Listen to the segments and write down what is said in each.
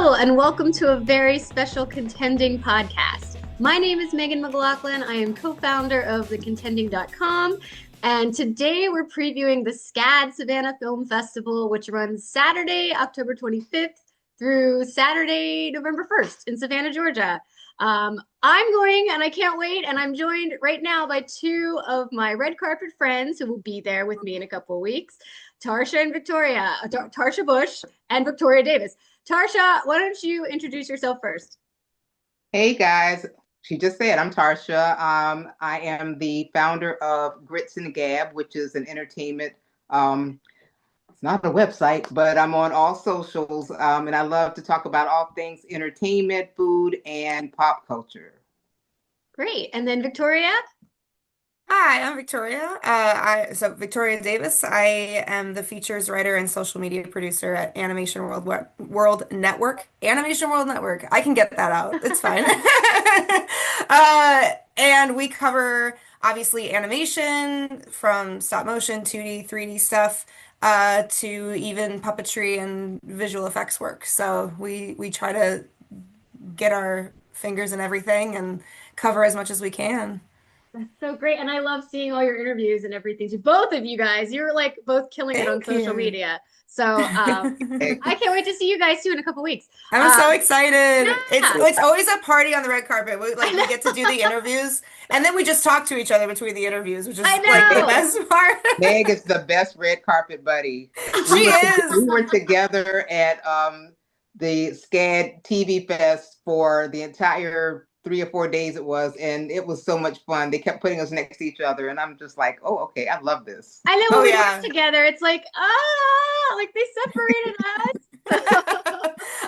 Hello, and welcome to a very special Contending podcast. My name is Megan McLachlan. I am co-founder of thecontending.com, and today we're previewing the SCAD Savannah Film Festival, which runs Saturday, October 25th through Saturday, November 1st in Savannah, Georgia. I'm going, and I can't wait, and I'm joined right now by two of my red carpet friends who will be there with me in a couple of weeks, Tarcia and Victoria, Tarcia Bush and Victoria Davis. Tarcia, why don't you introduce yourself first? Hey guys, she just said I'm Tarcia. I am the founder of Grits and Gab, which is an entertainment. It's not a website, but I'm on all socials, and I love to talk about all things entertainment, food, and pop culture. Great, and then Victoria. Hi, I'm Victoria. So Victoria Davis. I am the features writer and social media producer at World Network. Animation World Network. I can get that out. It's fine. And we cover obviously animation from stop motion, 2D, 3D stuff, to even puppetry and visual effects work. So we try to get our fingers in everything and cover as much as we can. That's so great. And I love seeing all your interviews and everything too. Both of you guys, you're like both killing it on social media. So I can't wait to see you guys too in a couple weeks. I'm so excited. Yeah. It's always a party on the red carpet. We get to do the interviews and then we just talk to each other between the interviews, which is like the best part. Meg is the best red carpet buddy. She is. We were together at the SCAD TV Fest for the entire 3 or 4 days it was, and it was so much fun. They kept putting us next to each other, and I'm just like, oh, okay, I love this. I know when we work together, it's like, like they separated us.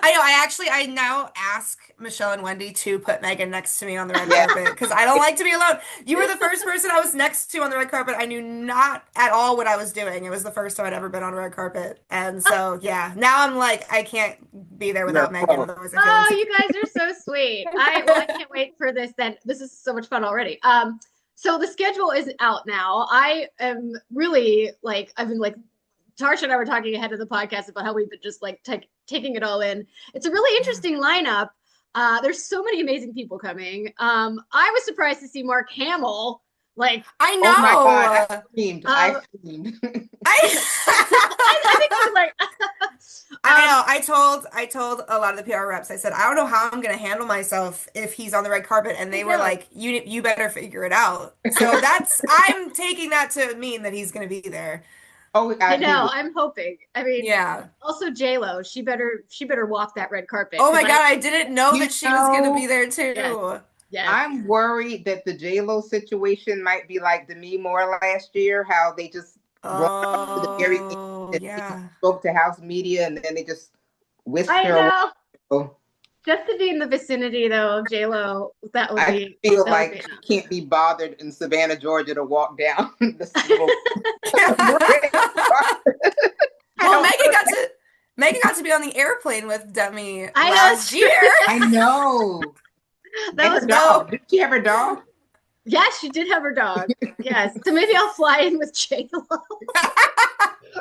I know. I now ask Michelle and Wendy to put Megan next to me on the red carpet because I don't like to be alone. You were the first person I was next to on the red carpet. I knew not at all what I was doing. It was the first time I'd ever been on a red carpet, and so yeah, now I'm like, I can't be there without Megan. Otherwise I feel you guys are so sweet. I can't wait for this. Then this is so much fun already. So the schedule is out now. I am really I've been Tarcia and I were talking ahead of the podcast about how we've been just taking it all in. It's a really interesting lineup. There's so many amazing people coming. I was surprised to see Mark Hamill. I know. Oh my God, I screamed. I screamed. I think I was like, I know. I told a lot of the PR reps. I said, I don't know how I'm going to handle myself if he's on the red carpet, and they were like, "You better figure it out." So I'm taking that to mean that he's going to be there. Oh, I know. I'm hoping. I mean, yeah. Also, J-Lo, she better walk that red carpet. Oh my God, I didn't know that she was going to be there too. Yes. I'm worried that the J-Lo situation might be like the Me More last year, how they just brought to the very end, spoke to house media, and then they just whisked her away. Just to be in the vicinity, though, of J-Lo, that would be... I feel like she can't be bothered in Savannah, Georgia to walk down the school. Well, Megan got to be on the airplane with Demi last year. I know. That was dope. Did she have her dog? Yes, she did have her dog. Yes. So maybe I'll fly in with J-Lo.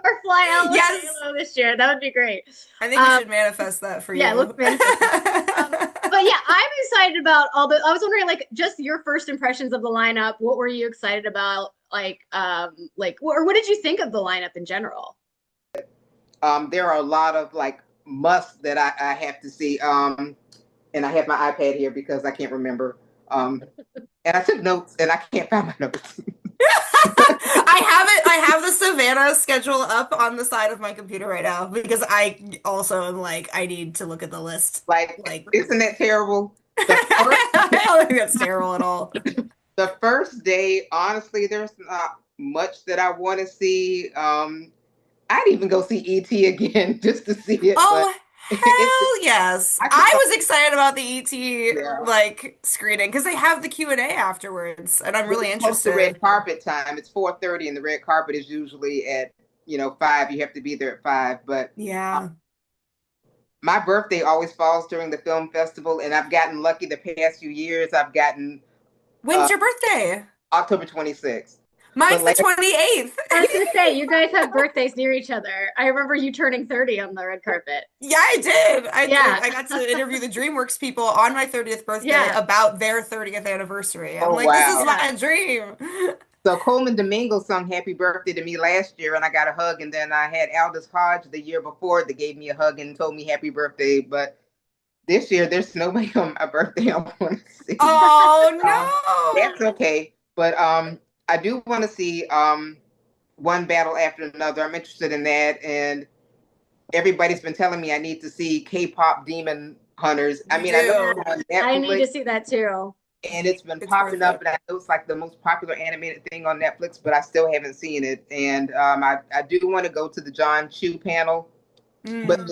Or fly out with J-Lo this year. That would be great. I think you should manifest that for you. Yeah, let's manifest that. But yeah, I'm excited about I was wondering, just your first impressions of the lineup. What were you excited about? Or what did you think of the lineup in general? There are a lot of musts that I have to see. And I have my iPad here because I can't remember. And I took notes and I can't find my notes. I have the Savannah schedule up on the side of my computer right now because I also am I need to look at the list. Isn't that terrible? I don't think that's terrible at all. The first day, honestly, there's not much that I want to see. I'd even go see E.T. again just to see it. Oh, hell yes. I was excited about the E.T. screening because they have the Q&A afterwards, and I'm really interested. The red carpet time, it's 4:30 and the red carpet is usually at 5. You have to be there at 5, but yeah. My birthday always falls during the film festival, and I've gotten lucky the past few years. I've gotten When's your birthday? October 26th. Mine's But the last 28th. I was gonna say, you guys have birthdays near each other. I remember you turning 30 on the red carpet. Yeah, I did. I Yeah. did. I got to interview the DreamWorks people on my 30th birthday Yeah. about their 30th anniversary. I'm oh like, this is wow. my dream. So Coleman Domingo sung "Happy Birthday" to me last year, and I got a hug. And then I had Aldous Hodge the year before that gave me a hug and told me "Happy Birthday." But this year, there's nobody on my birthday I want to see. Oh That's no. okay. But I do want to see One Battle After Another. I'm interested in that, and everybody's been telling me I need to see K-pop Demon Hunters. I You mean, I know do. it's on I need to Netflix, see that too. and it's been It's popping worth up, it. and I know it's like the most popular animated thing on Netflix, but I still haven't seen it. And I do want to go to the John Chu panel, but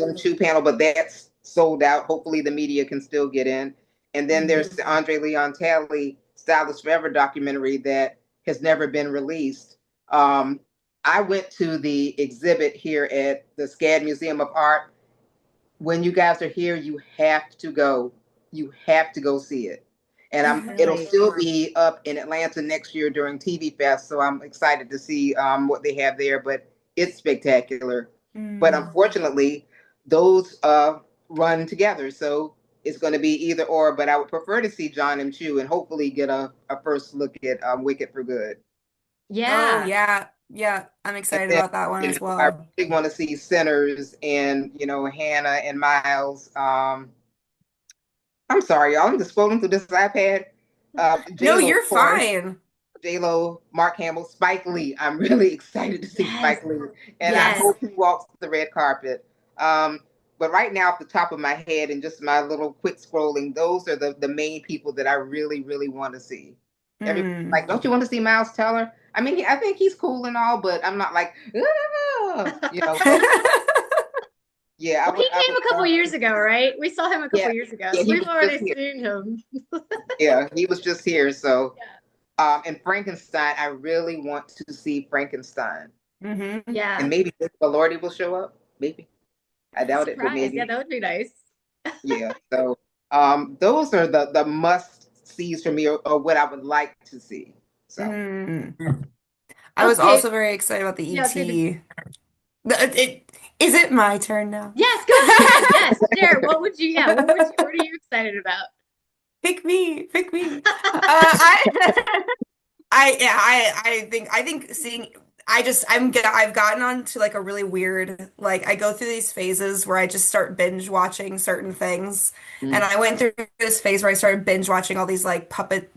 that's sold out. Hopefully, the media can still get in. And then there's the Andre Leon Talley Stylist Forever documentary that has never been released. I went to the exhibit here at the SCAD Museum of Art. When you guys are here, you have to go. You have to go see it. And it'll still be up in Atlanta next year during TV Fest, so I'm excited to see what they have there. But it's spectacular. But unfortunately, those run together, so it's going to be either or. But I would prefer to see John and Chu, and hopefully get a first look at Wicked for Good. Yeah. Oh yeah. Yeah. I'm excited then, about that one as I well. really want to see Sinners and Hannah and Miles. I'm sorry, y'all. I'm just scrolling through this iPad. No, J-Lo, you're of course. fine. J-Lo, Mark Hamill, Spike Lee. I'm really excited to see Spike Lee, and I hope he walks the red carpet. But right now, off the top of my head and just my little quick scrolling, those are the main people that I really, really want to see. Everybody's like, don't you want to see Miles Teller? I mean, I think he's cool and all, but I'm not like, yeah. Well, he came a couple years ago, right? We saw him a couple years ago. So we've already seen him. Yeah, he was just here. So, and Frankenstein, I really want to see Frankenstein. Yeah. And maybe Lordy will show up. Maybe. I doubt it, but maybe. Yeah, that would be nice. Yeah. So, those are the must sees for me, or what I would like to see. So. I was also very excited about the ET. Is it my turn now? Yes, go ahead. Yes, Jared, what are you excited about? Pick me. I think seeing I've gotten on to like a really weird, like I go through these phases where I just start binge watching certain things. And I went through this phase where I started binge watching all these like puppet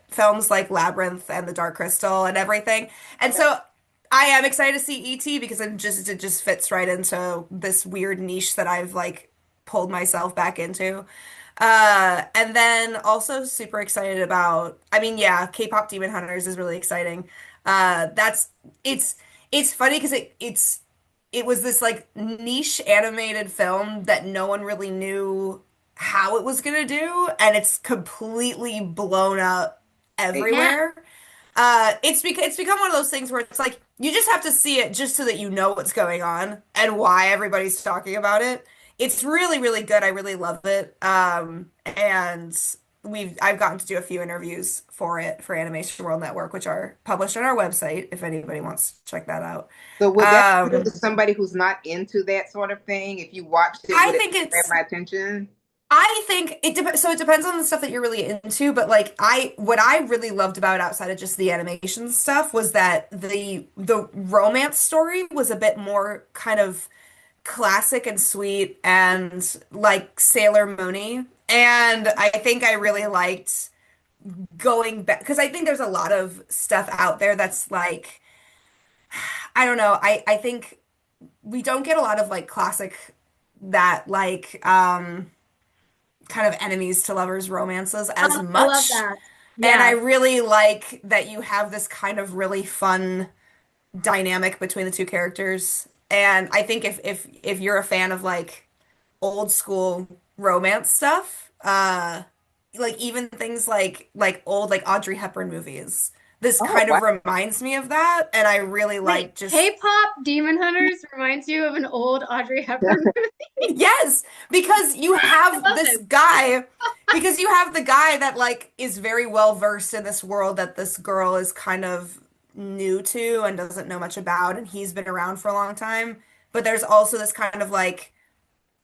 films like Labyrinth and The Dark Crystal and everything. And so I am excited to see E.T. because it just fits right into this weird niche that I've like pulled myself back into. And then also super excited about, K-pop Demon Hunters is really exciting. It's funny because it was this like niche animated film that no one really knew how it was gonna do, and it's completely blown up everywhere. It's become one of those things where it's like you just have to see it just so that you know what's going on and why everybody's talking about it. It's really, really good. I really love it. And I've gotten to do a few interviews for it for Animation World Network, which are published on our website if anybody wants to check that out. So would that appeal to somebody who's not into that sort of thing? If you watched it, would it grab my attention? I think it depends. So it depends on the stuff that you're really into, but like what I really loved about it outside of just the animation stuff was that the romance story was a bit more kind of classic and sweet and like Sailor Moony. And I think I really liked going back because I think there's a lot of stuff out there that's like, I don't know. I think we don't get a lot of like classic that like kind of enemies to lovers romances as much. I love that. Yeah. And I really like that you have this kind of really fun dynamic between the two characters. And I think if you're a fan of like old school romance stuff, like even things like old like Audrey Hepburn movies. This kind of reminds me of that, and I really like just K-pop Demon Hunters reminds you of an old Audrey Hepburn movie. Yes, because you have this guy, because you have the guy that like is very well versed in this world that this girl is kind of new to and doesn't know much about, and he's been around for a long time. But there's also this kind of like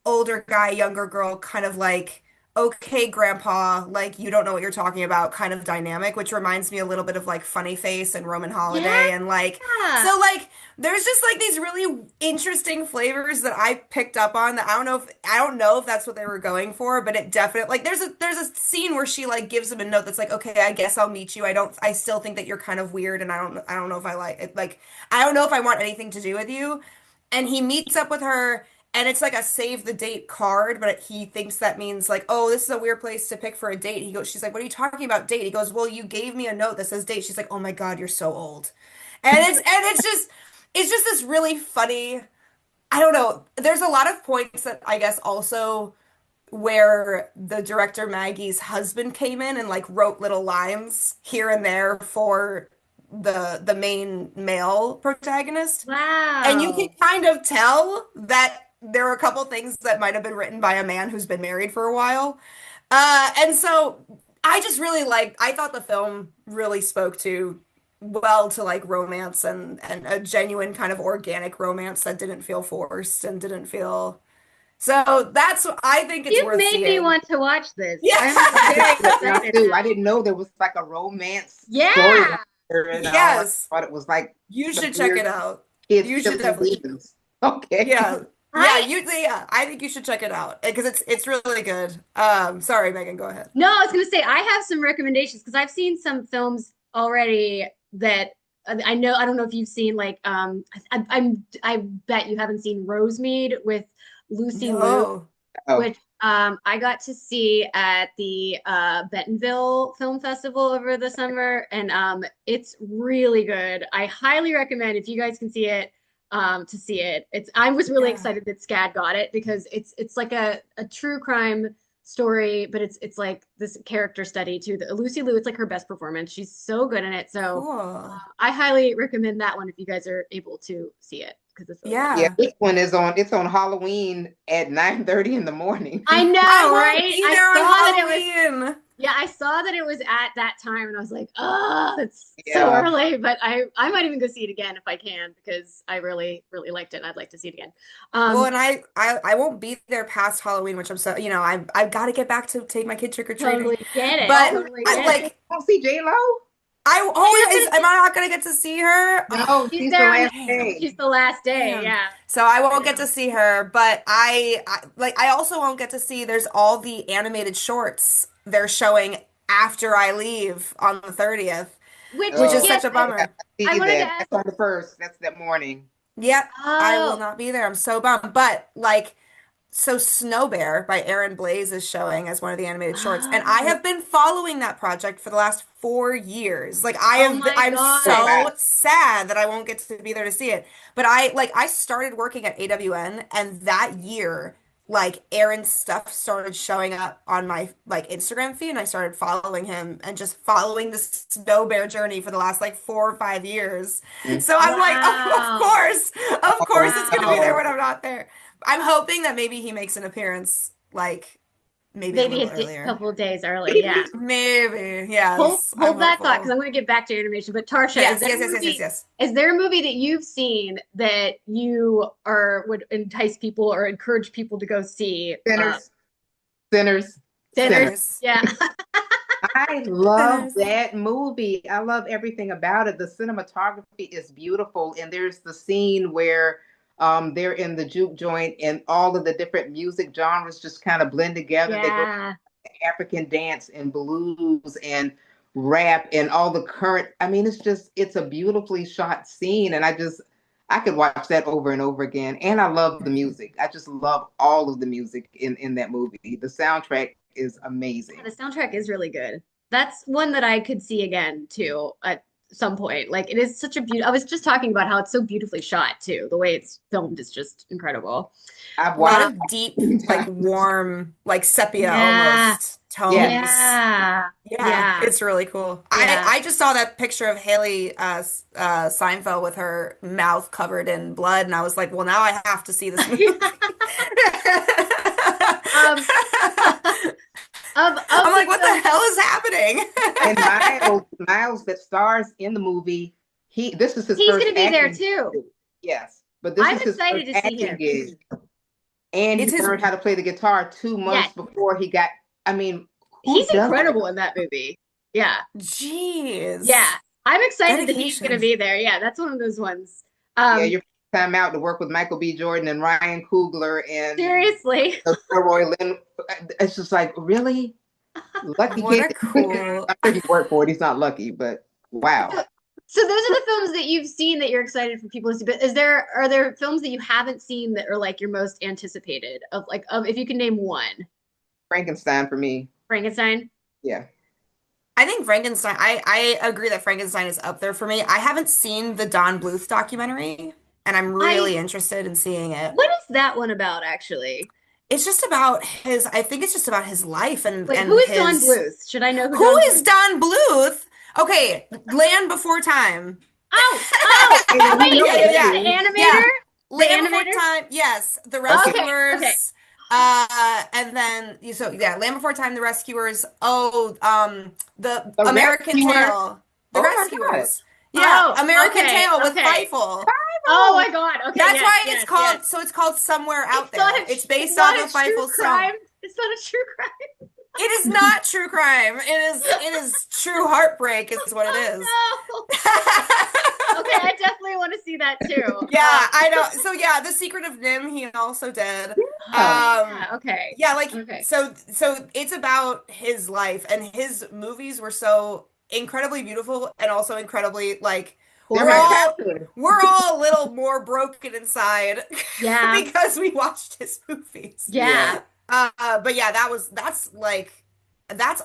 older guy, younger girl, kind of like, okay, grandpa, like you don't know what you're talking about kind of dynamic, which reminds me a little bit of like Funny Face and Roman Yeah. Holiday. And like, so like, there's just like these really interesting flavors that I picked up on that I don't know if that's what they were going for, but it definitely, like, there's a scene where she like gives him a note that's like, okay, I guess I'll meet you. I still think that you're kind of weird, and I don't know if I like it. Like, I don't know if I want anything to do with you. And he meets up with her, and it's like a save the date card, but he thinks that means like, oh, this is a weird place to pick for a date. She's like, what are you talking about date? He goes, well, you gave me a note that says date. She's like, oh my God, you're so old. It's just this really funny, I don't know. There's a lot of points that I guess also where the director Maggie's husband came in and like wrote little lines here and there for the main male protagonist. And you can Wow. kind of tell that there are a couple things that might have been written by a man who's been married for a while. And so I thought the film really spoke to well to like romance and a genuine kind of organic romance that didn't feel forced and didn't feel. So I think it's You worth made me seeing. want to watch this. Yeah. I'm very excited Too. I now. didn't know there was like a romance story Yeah. and all. I Yes. thought it was like You some should check weird it out. kids You should killing definitely. demons. Okay. Yeah. I Yeah, I think you should check it out because it's really good. Sorry, Megan, go ahead. No, I was gonna say I have some recommendations because I've seen some films already that I know. I don't know if you've seen like I bet you haven't seen Rosemead with Lucy Liu, No. Oh, which I got to see at the Bentonville Film Festival over the summer, and it's really good. I highly recommend if you guys can see it, to see it. It's I was really Yeah. excited that SCAD got it because it's like a true crime story, but it's like this character study too. Lucy Liu, it's like her best performance. She's so good in it. So Cool. I highly recommend that one if you guys are able to see it because it's really good. yeah. Yeah. This one is on. It's on Halloween at 9:30 in the morning. I know, I won't right? be I there saw on that it was. Halloween. Yeah, I saw that it was at that time, and I was like, "Oh, it's so Yeah. early." But I might even go see it again if I can because I really really liked it. And I'd like to see it again. Well, Um, and I won't be there past Halloween, which I'm so, I've got to get back to take my kid trick or treating. totally get it. But Totally I get it. like Oh, see J-Lo? am I not gonna get to see her? No, She's she's the there on last Damn. day. she's the last day. Damn. Yeah. So I I won't get know. to see her, but I also won't get to see there's all the animated shorts they're showing after I leave on the 30th, Which which is Oh, yes, such a yeah, bummer. I I see wanted to that. ask. That's on the first. That's that morning. Yep, I will Oh, not be there. I'm so bummed. But like, so Snow Bear by Aaron Blaze is showing as one of the animated shorts, and I oh, have been following that project for the last 4 years. Like oh my I'm Oh, God. wow. so sad that I won't get to be there to see it. But I started working at AWN, and that year, like Aaron's stuff started showing up on my like Instagram feed, and I started following him and just following the Snow Bear journey for the last like 4 or 5 years. Mm. So I'm like, Wow. of course, Oh, it's gonna be there Wow. when I'm not there. I'm hoping that maybe he makes an appearance, like maybe a Maybe little a earlier. couple of days early. Yeah. Maybe, Hold yes, I'm hold that thought because hopeful. I'm going to get back to animation. But Tarsha, Yes, yes, yes, yes, yes, yes. is there a movie that you've seen that you are would entice people or encourage people to go see? Sinners, sinners, sinners. Sinners. Sinners, Yeah. I love sinners. that movie. I love everything about it. The cinematography is beautiful, and there's the scene where they're in the juke joint, and all of the different music genres just kind of blend together. They go Yeah. African dance and blues and rap and all the current. I mean, it's a beautifully shot scene, and I could watch that over and over again. And I love the music. I just love all of the music in that movie. The soundtrack is Yeah, amazing. the soundtrack is really good. That's one that I could see again too at some point. Like it is such a beautiful. I was just talking about how it's so beautifully shot too. The way it's filmed is just incredible. I've A lot watched Um, of it deep, many like times. warm, like sepia yeah. almost Yeah. tones. Yeah. Yeah, Yeah. it's really cool. Yeah. I just saw that picture of Haley Seinfeld with her mouth covered in blood, and I was like, well, now I have to see this movie. Um, I'm of the like, what the films, hell is happening? And Miles that stars in the movie this is his He's first going to be there acting too. gig. Yes, but this I'm is his excited first to see acting him. gig. And It's he his- learned how to play the guitar 2 months Yes. before he got, I mean, who He's does incredible that? in that movie. Yeah. Jeez. Yeah. I'm excited that he's Dedication. going to be there. Yeah, that's one of those ones. Yeah, you're time out to work with Michael B. Jordan and Ryan Coogler and Seriously. Roy Lynn. It's just like, really? Lucky What kid. a cool. I'm sure he worked for it. He's not lucky, but wow. So those are the films that you've seen that you're excited for people to see. But are there films that you haven't seen that are like your most anticipated of if you can name one? Frankenstein for me. Frankenstein? Yeah. I think Frankenstein, I agree that Frankenstein is up there for me. I haven't seen the Don Bluth documentary, and I'm really interested in seeing it. What is that one about, actually? It's just about I think it's just about his life and Wait, and who is his, Don Bluth? Should I know who Don is Don Bluth? Okay, Land Before Time. Oh, wait, Yeah. the animator? Yeah. The Land Before animator? Time, yes. The Rescuers. Okay. And then Land Before Time, The Rescuers. Oh, the The American Rescuers? Tail. The Oh my Rescuers. Yeah, Oh, American okay, Tail with okay. Feifel. Oh my God. Okay. That's yes, why yes, it's called. yes. So it's called Somewhere Out It's not There. a- It's based not off of a true Feifel's song. crime. It's not a true crime. It is not true crime. It is true heartbreak is what it is. No. Okay, I definitely want to see that too. Yeah, I know. So yeah, The Secret of Nim he also did. Yeah, okay. Yeah, like Okay. so it's about his life, and his movies were so incredibly beautiful and also incredibly like we're all a little more broken inside Yeah. because we watched his movies. Yeah. But yeah, that's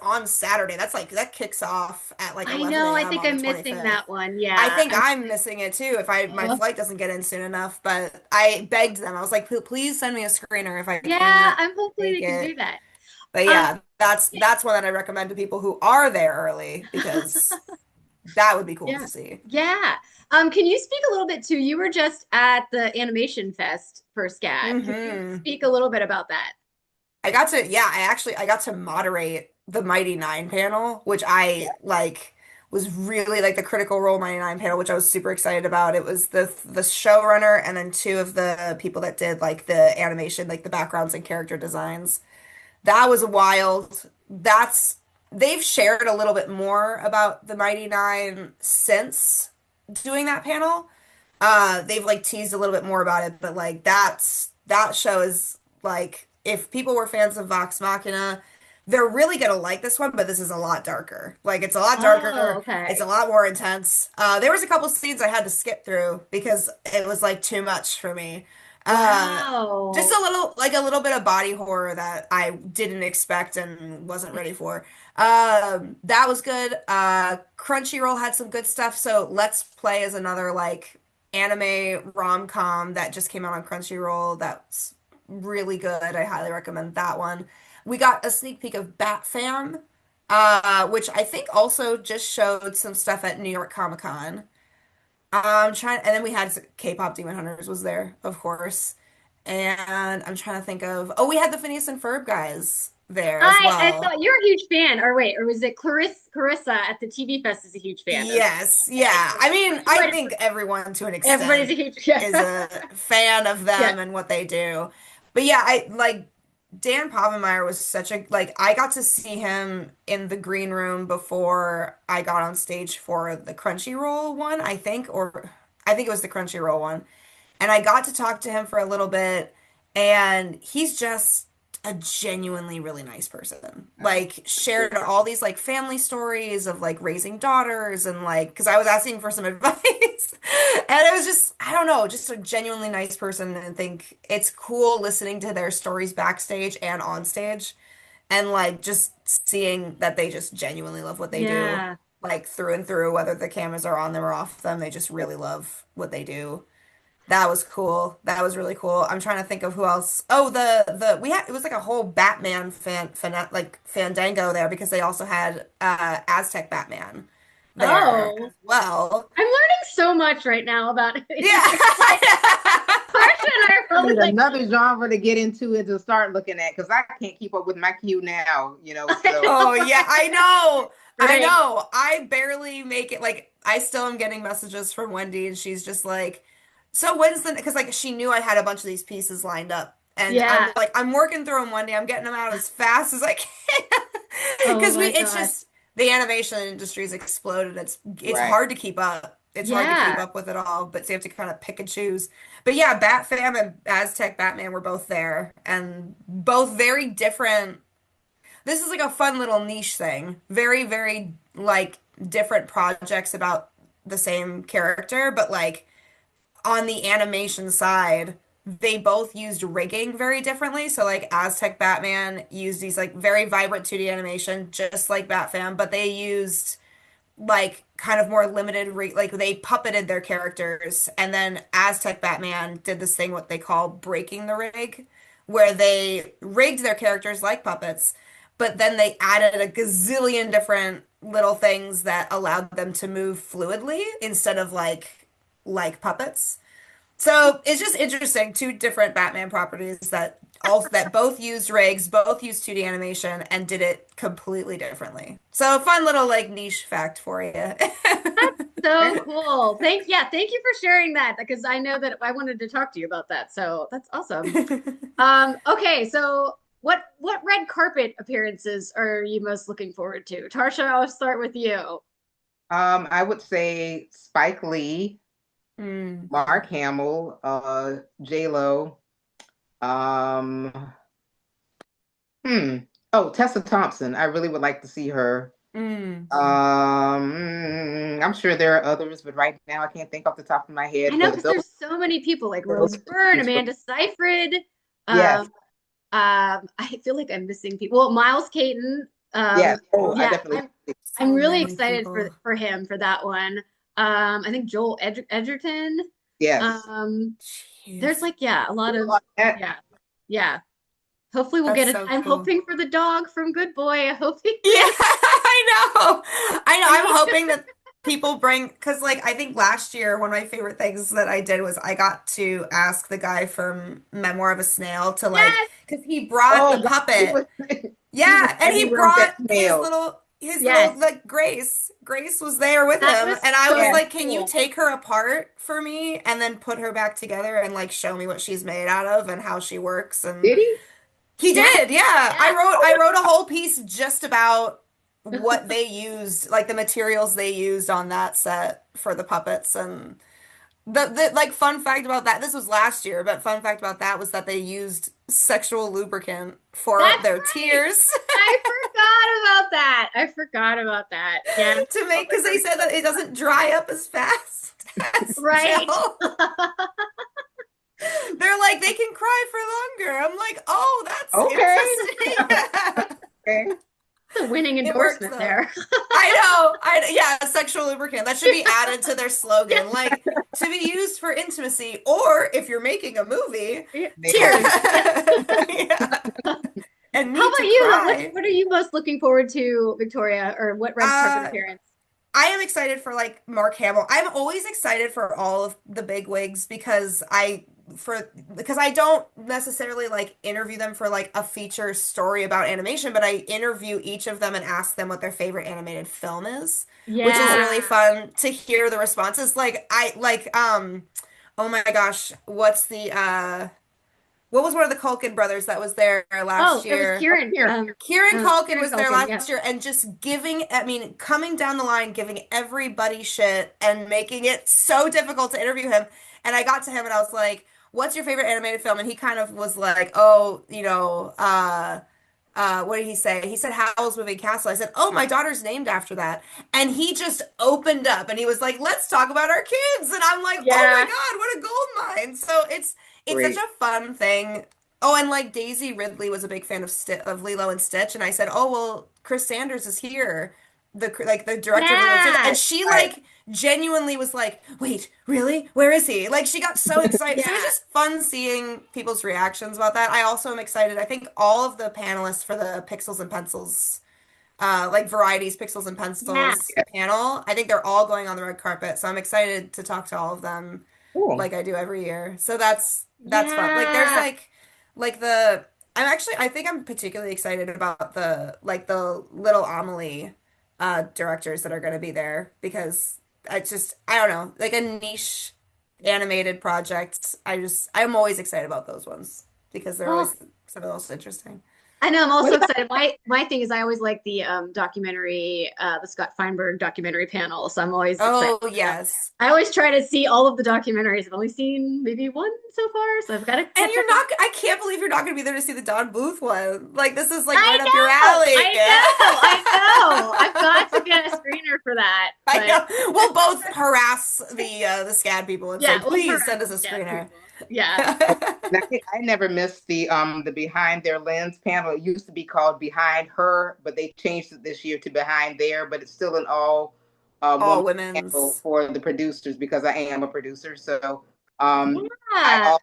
on Saturday. That kicks off at like 11 I know. I a.m. think on I'm the missing 25th. that one. Yeah. I think I'm missing it too if my flight doesn't get in soon enough. But I begged them. I was like, please send me a screener if I Yeah, can I'm hopefully make they can it. do that. But yeah, that's one that I recommend to people who are there early because that would be cool to see. Yeah. Can you speak a little bit too? You were just at the Animation Fest for SCAD. Can you speak a little bit about that? I got to moderate the Mighty Nine panel, which I was really like the Critical Role Mighty Nine panel, which I was super excited about. It was the showrunner and then two of the people that did like the animation, like the backgrounds and character designs. That was wild. They've shared a little bit more about the Mighty Nine since doing that panel. They've like teased a little bit more about it, but like that show is like if people were fans of Vox Machina, they're really gonna like this one, but this is a lot darker. Like it's a lot darker. Oh, okay. It's a lot more intense. There was a couple scenes I had to skip through because it was like too much for me. Wow. Just a little bit of body horror that I didn't expect and wasn't ready for. That was good. Crunchyroll had some good stuff. So Let's Play is another like anime rom-com that just came out on Crunchyroll. That's really good. I highly recommend that one. We got a sneak peek of Bat Fam, which I think also just showed some stuff at New York Comic Con. And then we had K-pop Demon Hunters was there, of course. And I'm trying to think of, we had the Phineas and Ferb guys there as well. I thought you're a huge fan, or was it Clarissa at the TV Fest is a huge fan? Yes, yeah. I mean, I think everyone to an extent everybody's a huge is a fan of them and what they do. But yeah, I like Dan Povenmire was such a I got to see him in the green room before I got on stage for the Crunchyroll one, I think it was the Crunchyroll one. And I got to talk to him for a little bit, and he's just a genuinely really nice person. Like shared all these like family stories of like raising daughters and like because I was asking for some advice. And it was just I don't know, just a genuinely nice person, and I think it's cool listening to their stories backstage and on stage and like just seeing that they just genuinely love what they do. Like through and through, whether the cameras are on them or off them, they just really love what they do. That was cool. That was really cool. I'm trying to think of who else. Oh, it was like a whole Batman fandango there because they also had Aztec Batman there as well. I'm learning so much right now about it. Yeah. Tarcia and I are I probably need like, another genre to get into and to start looking at because I can't keep up with my queue now, so Oh yeah, I know. I right. know. I barely make it. Like, I still am getting messages from Wendy, and she's just like, "So when's the?" Because like she knew I had a bunch of these pieces lined up, and I'm Yeah. like, "I'm working through them, Wendy. I'm getting them out as fast as I can." Oh Because my it's God. just the animation industry's exploded. It's right. hard to keep up. It's hard to keep Yeah. up with it all, but so you have to kind of pick and choose. But yeah, Bat Fam and Aztec Batman were both there, and both very different. This is like a fun little niche thing. Very, very like different projects about the same character, but like on the animation side, they both used rigging very differently. So like Aztec Batman used these like very vibrant 2D animation, just like Batfam, but they used like kind of more limited like they puppeted their characters, and then Aztec Batman did this thing what they call breaking the rig, where they rigged their characters like puppets, but then they added a gazillion different little things that allowed them to move fluidly instead of like puppets. So it's just interesting, two different Batman properties that both used rigs, both used 2D animation, and did it completely differently. So fun little like niche fact for you. So cool. Thank you for sharing that because I know that I wanted to talk to you about that. So that's awesome. Okay, so what red carpet appearances are you most looking forward to? Tarsha, I'll start with you. I would say Spike Lee, Mm. Mark Hamill, J-Lo, um, hmm. Oh, Tessa Thompson. I really would like to see her. Mm. I'm sure there are others, but right now I can't think off the top of my I head. know But because there's so many people like Rose those Byrne, is for, Amanda Seyfried. yes, I feel like I'm missing people. Well, Miles Caton. yes. Oh, I Yeah, definitely. I'm So really many excited people. for him for that one. I think Joel Edgerton. Yes. Um, there's Jeez. like yeah, a lot of That, yeah, yeah. Hopefully we'll That's get it. so I'm cool. hoping for the dog from Good Boy. I hope he Yeah, comes. I know. I know. I I'm need to. hoping that people bring, because like I think last year one of my favorite things that I did was I got to ask the guy from Memoir of a Snail to like, Yes, because he brought oh the God, he puppet. was he was Yeah, and he everywhere with brought that snail. his little yes. like Grace. Grace was there with That him, was and I was so Yes. like, "Can you cool. take her apart for me and then put her back together and like show me what she's made out of and how she works?" And Did he? he Yes, did. Yeah. yes. I wrote a whole piece just about what they used, like the materials they used on that set for the puppets. And the like fun fact about that, this was last year, but fun fact about that was that they used sexual lubricant for That's their right. tears I forgot about that. I forgot about that. Yeah. to make, because they said that it doesn't dry up as fast as Right. gel. They're like, they can cry for longer. I'm like, oh, that's Okay. interesting. Okay. The winning It works endorsement though. there. I know. Yeah, sexual lubricant. That should be added to their Yeah. slogan. Like to be used for intimacy, or if you're making a movie, Yeah. Maybe. Tears. yeah, and How need about to you? cry. What are you most looking forward to, Victoria, or what red carpet Uh, appearance? I am excited for like Mark Hamill. I'm always excited for all of the big wigs because I don't necessarily like interview them for like a feature story about animation, but I interview each of them and ask them what their favorite animated film is, which is Oh, Yeah. really fun to hear the responses. Like I like oh my gosh, what was one of the Culkin brothers that was there last Oh, it was year? Kieran. here. Kieran Culkin Kieran was there Culkin. Yeah. last year and just giving, I mean, coming down the line, giving everybody shit and making it so difficult to interview him. And I got to him and I was like, what's your favorite animated film? And he kind of was like, oh, what did he say? He said Howl's Moving Castle. I said, oh, my daughter's named after that. And he just opened up and he was like, let's talk about our kids. And I'm like, oh my Yeah. God, what a gold mine. So it's such Great. a fun thing. Oh, and like Daisy Ridley was a big fan of Lilo and Stitch, and I said, "Oh, well, Chris Sanders is here, the director of Lilo and Stitch," and Yeah. she Right. like genuinely was like, "Wait, really? Where is he?" Like she got so excited. So it was Yeah. just fun seeing people's reactions about that. I also am excited. I think all of the panelists for the Pixels and Pencils, like Varieties Pixels and Yeah. Pencils panel, I think they're all going on the red carpet. So I'm excited to talk to all of them. Cool. like I do every year. So that's fun. Like there's Yeah. like the I think I'm particularly excited about the Little Amelie directors that are going to be there because I don't know, like a niche animated project. I'm always excited about those ones because they're Oh, always some of the most interesting. I know. I'm What also about excited. My thing is I always like the documentary, the Scott Feinberg documentary panel. So I'm always excited Oh, for them. yes. I always try to see all of the documentaries. I've only seen maybe one so far, so I've got to And catch up on. I can't believe you're not going to be there to see the Don Bluth one. Like, this is like I right up your know, alley. I know, I know. I've got to get a screener for that, I but know. We'll both harass the SCAD people and say, yeah, we'll please harass send us the a scat screener. people. Yeah. and I never missed the Behind Their Lens panel. It used to be called Behind Her, but they changed it this year to Behind There. But it's still an all All woman panel women's. for the producers because I am a producer. So I Yeah. all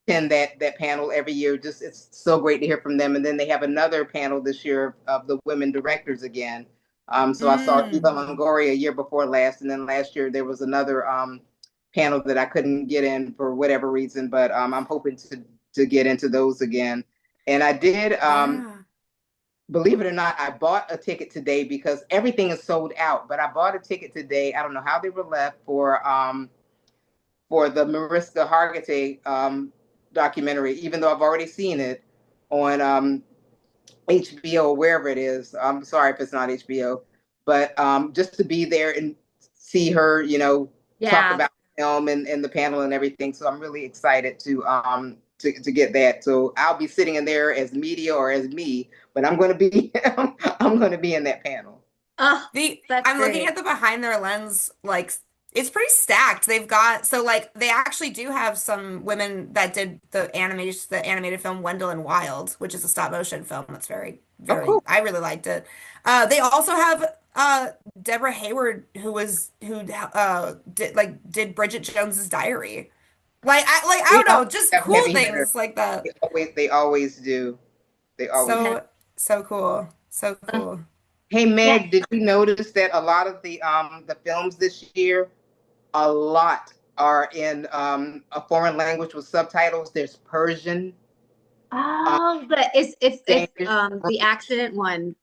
attend that panel every year. Just it's so great to hear from them. And then they have another panel this year of the women directors again. So I saw Eva Mm. Longoria a year before last, and then last year there was another panel that I couldn't get in for whatever reason, but I'm hoping to get into those again. And I did, Yeah. believe it or not, I bought a ticket today because everything is sold out. But I bought a ticket today. I don't know how they were left for the Mariska Hargitay documentary, even though I've already seen it on HBO or wherever it is. I'm sorry if it's not HBO, but just to be there and see her, talk Yeah. about the film and the panel and everything. So I'm really excited to get that. So I'll be sitting in there as media or as me, but I'm going to be I'm going to be in that panel. Oh, The that's I'm looking great. at the behind their lens, like it's pretty stacked. They've got so like they actually do have some women that did the animated film Wendell and Wild, which is a stop motion film that's very, Oh, very cool. I really liked it. They also have Deborah Hayward who did Bridget Jones's Diary. I They don't always know, just have cool heavy hitters. things like that. They always do. They always do. Yeah. So cool. So Uh, cool. Hey yeah. Meg, did you notice that a lot of the films this year, a lot are in a foreign language with subtitles? There's Persian, um, Oh, but is if Danish, the French. accident one,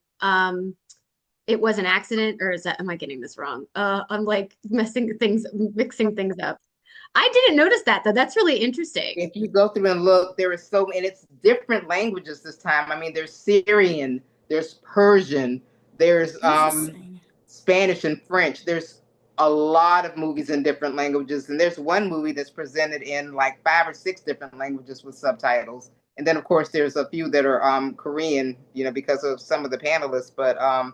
it was an accident, or is that, am I getting this wrong? I'm like mixing things up. I didn't notice that though. That's really interesting. If you go through and look, there is so, and it's different languages this time. I mean, there's Syrian, there's Persian, there's Interesting. Spanish and French. There's a lot of movies in different languages, and there's one movie that's presented in like 5 or 6 different languages with subtitles. And then, of course, there's a few that are Korean, because of some of the panelists. But I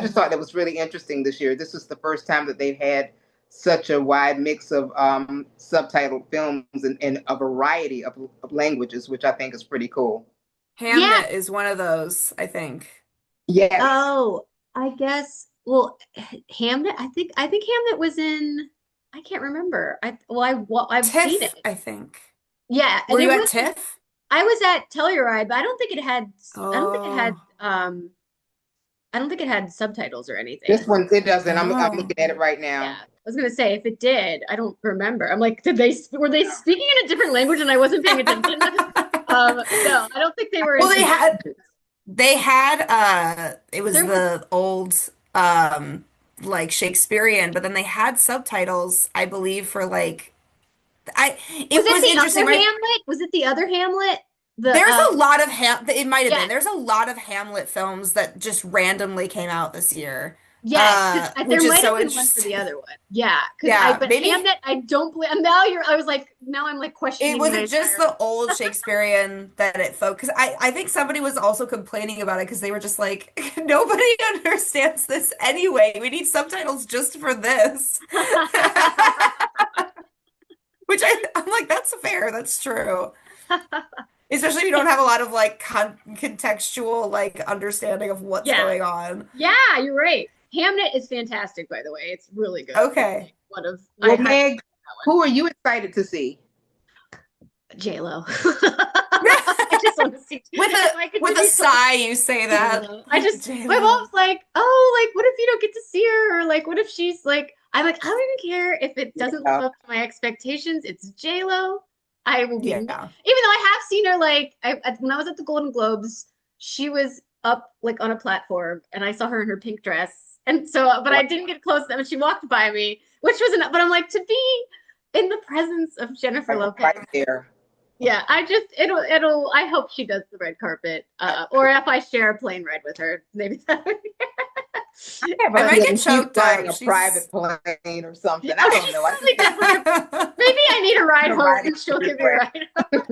just Mm. thought that was really interesting this year. This is the first time that they've had such a wide mix of subtitled films in a variety of languages, which I think is pretty cool. Yeah. Hamnet is one of those, I think. Yes. Oh, I guess. Well, Hamnet. I think Hamnet was in. I can't remember. I've seen TIFF, it. I think. Yeah, Were and you it at was. TIFF? I was at Telluride, but I don't think it had. I don't think it had. Oh, I don't think it had subtitles or This anything. one, it doesn't. I'm oh. looking at it right Yeah, now. I was gonna say if it did, I don't remember. I'm like, were they speaking in a different language and I wasn't paying attention? No, I don't think they were Well, in. they had it was There was. the old like Shakespearean, but then they had subtitles, I believe, for like Was it it was the interesting. other Hamlet? Was it the other Hamlet? The There's a lot of it might have yeah, been. There's a lot of Hamlet films that just randomly came out this year. yes, because there Which is might have so been one for the interesting. other one. Yeah, because Yeah, but maybe Hamlet, I don't believe. Now I'm like it questioning was my it just entire. the old Shakespearean that it focused. I think somebody was also complaining about it because they were just like, nobody understands this anyway. We need subtitles just for this. Which I'm like, that's fair. That's true. Especially if you don't have a lot of like contextual like understanding of what's Yeah, going on. yeah, you're right. Hamnet is fantastic, by the way. It's really good. It's Okay. like one of I Well, highly recommend Meg, that who are you excited to see? one. J-Lo. I just want to see With if I could a be so sigh, you say that. I just my J-Lo. mom's like, oh, like what if you don't get to see her? Or like what if she's like I'm like, I don't even care if it doesn't live up to my expectations. It's J-Lo. I will be, even though I have seen her, like, when I was at the Golden Globes, she was up like on a platform, and I saw her in her pink dress, and so, but I didn't get close to them. And she walked by me, which wasn't. But I'm like, to be in the presence of Jennifer Lopez, right there. Yeah, it'll. I hope she does the red carpet, or if I share a plane ride with her, maybe that. I might get choked up. A private plane or something. I don't know. Maybe I need a ride home, and she'll give me a ride home.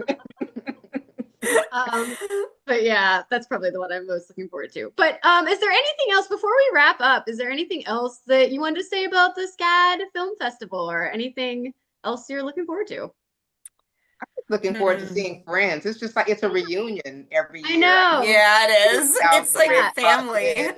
But yeah, that's probably the one I'm most looking forward to. But is there anything else before we wrap up? Is there anything else that you wanted to say about the SCAD Film Festival, or anything else you're looking forward to? Looking forward to seeing friends. It's just like it's a reunion every year. I know. Yeah, it is. It's like a family.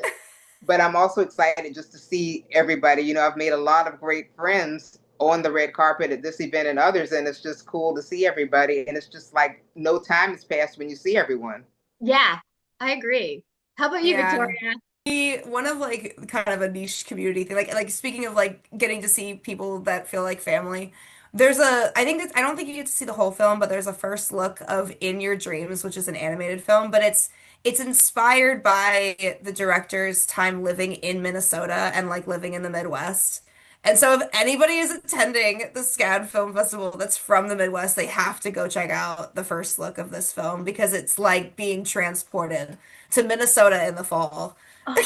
But I'm also excited just to see everybody. You know, I've made a lot of great friends on the red carpet at this event and others, and it's just cool to see everybody. And it's just like no time has passed when you see everyone. Yeah, I agree. How about you, Victoria? One of like kind of a niche community thing, like speaking of like getting to see people that feel like family. I don't think you get to see the whole film, but there's a first look of In Your Dreams, which is an animated film, but it's inspired by the director's time living in Minnesota and like living in the Midwest. And so if anybody is attending the SCAD Film Festival that's from the Midwest, they have to go check out the first look of this film because it's like being transported to Minnesota in the fall. Oh.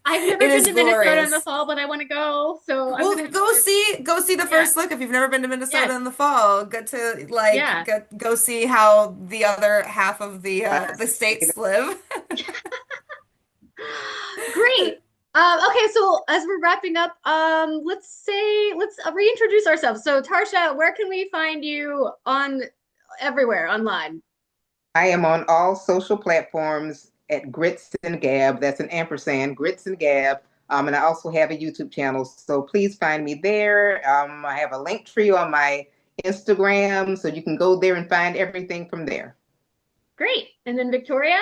I've never been to Minnesota in the fall, but I want to go. So go see the first look if you've never been to Minnesota in the fall. Get to go see how the other half of the states live. Great. Okay, so as we're wrapping up, let's reintroduce ourselves. So Tarcia, where can we find you everywhere online? I am on all social platforms at Grits and Gab. That's an ampersand, Grits and Gab. And I also have a YouTube channel. So please find me there. I have a link tree on my Instagram, so you can go there and find everything from there. Great. And then Victoria?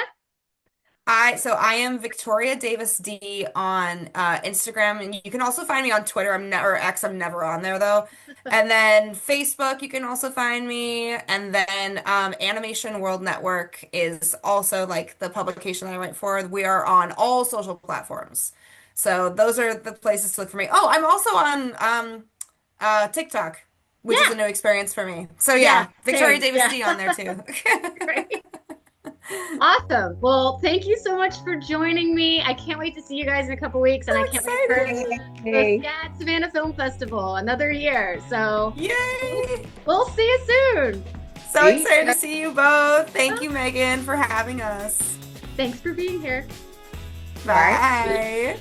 I am Victoria Davis D on Instagram, and you can also find me on Twitter. I'm never on there though. And then Facebook, you can also find me. And then Animation World Network is also like the publication that I write for. We are on all social platforms, so those are the places to look for me. Oh, I'm also on TikTok, which is a new experience for me. So Victoria Davis D on there too. Great. Awesome. Well, thank you so much for joining me. I can't wait to see you guys in a couple weeks, and I can't wait for the SCAD Savannah Film Festival another year. So, yay! We'll see you soon. So excited to see you both. Thank you, Megan, for having us. Thanks for being here. Bye.